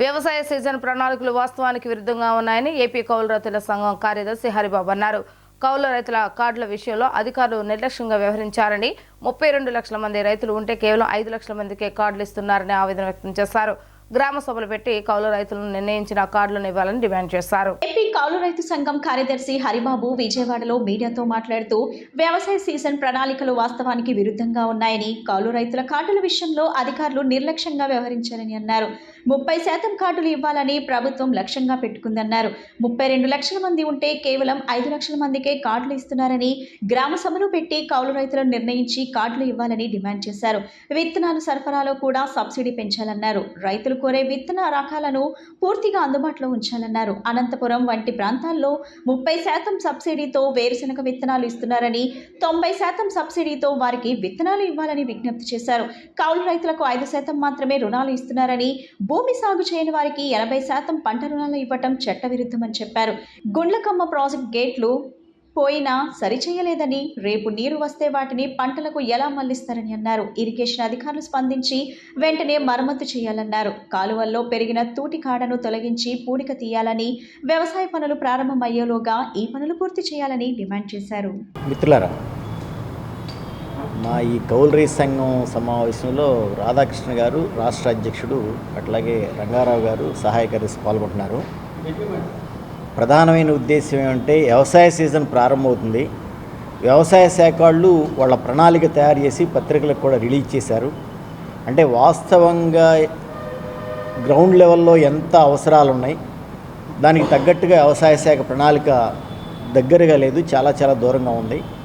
వ్యవసాయ సీజన్ ప్రణాళికలు వాస్తవానికి విరుద్ధంగా ఉన్నాయని ఏపీ కౌలు రైతుల సంఘం కార్యదర్శి హరిబాబు అన్నారు. కౌలు రైతుల కార్డుల విషయంలో అధికారులు నిర్లక్ష్యంగా వ్యవహరించారని, 32 లక్షల మంది రైతులు ఉంటే కేవలం 5 లక్షల మందికే కార్డులు ఇస్తున్నారని ఆవేదన వ్యక్తం చేశారు. గ్రామ సభలు పెట్టి కౌలు రైతులను నిర్ణయించిన కార్డులను ఇవ్వాలని డిమాండ్ చేశారు. ఏపీ కౌలు రైతు సంఘం కార్యదర్శి హరిబాబు విజయవాడలో మీడియాతో మాట్లాడుతూ వ్యవసాయ సీజన్ ప్రణాళికలు వాస్తవానికి విరుద్ధంగా ఉన్నాయని, కౌలు రైతుల కార్డుల విషయంలో అధికారులు నిర్లక్ష్యంగా వ్యవహరించారని అన్నారు. 30% కార్డులు ఇవ్వాలని ప్రభుత్వం లక్ష్యంగా పెట్టుకుందన్నారు. 32 లక్షల మంది ఉంటే కేవలం 5 లక్షల మందికే కార్డులు ఇస్తున్నారని, గ్రామ సభలు పెట్టి కౌలు రైతులను నిర్ణయించి కార్డులు ఇవ్వాలని డిమాండ్ చేశారు. విత్తనాలు సరఫరాలో కూడా సబ్సిడీ పెంచాలన్నారు. రైతులు కోరే విత్తన రకాలను పూర్తిగా అందుబాటులో ఉంచాలన్నారు. అనంతపురం వంటి ప్రాంతాల్లో 30% సబ్సిడీతో వేరుశనగ విత్తనాలు ఇస్తున్నారని, 90% సబ్సిడీతో వారికి విత్తనాలు ఇవ్వాలని విజ్ఞప్తి చేశారు. కౌలు రైతులకు 5% మాత్రమే రుణాలు ఇస్తున్నారని, భూమి సాగు చేయని వారికి 80% పంట రుణాలు ఇవ్వటం చట్టవిరుద్ధమని చెప్పారు. గుండ్లకమ్మ ప్రాజెక్ట్ గేట్లు పోయినా సరిచేయలేదని, రేపు నీరు వస్తే వాటిని పంటలకు ఎలా మళ్లిస్తారని అన్నారు. ఇరిగేషన్ అధికారులు స్పందించి వెంటనే మరమ్మతు చేయాలన్నారు. కాలువల్లో పెరిగిన తూటి కాడను తొలగించి పూడిక తీయాలని, వ్యవసాయ పనులు ప్రారంభమయ్యేలోగా ఈ పనులు పూర్తి చేయాలని డిమాండ్ చేశారు. మిత్రులారా, మా ఈ కౌలు రైతు సంఘం సమావేశంలో రాధాకృష్ణ గారు రాష్ట్ర అధ్యక్షుడు, అట్లాగే రంగారావు గారు సహాయ కార్యదర్శి పాల్గొంటున్నారు. ప్రధానమైన ఉద్దేశం ఏమంటే, వ్యవసాయ సీజన్ ప్రారంభమవుతుంది. వ్యవసాయ శాఖ వాళ్ళు వాళ్ళ ప్రణాళిక తయారు చేసి పత్రికలకు కూడా రిలీజ్ చేశారు. అంటే వాస్తవంగా గ్రౌండ్ లెవెల్లో ఎంత అవసరాలు ఉన్నాయి, దానికి తగ్గట్టుగా వ్యవసాయ శాఖ ప్రణాళిక దగ్గరగా లేదు, చాలా దూరంగా ఉంది.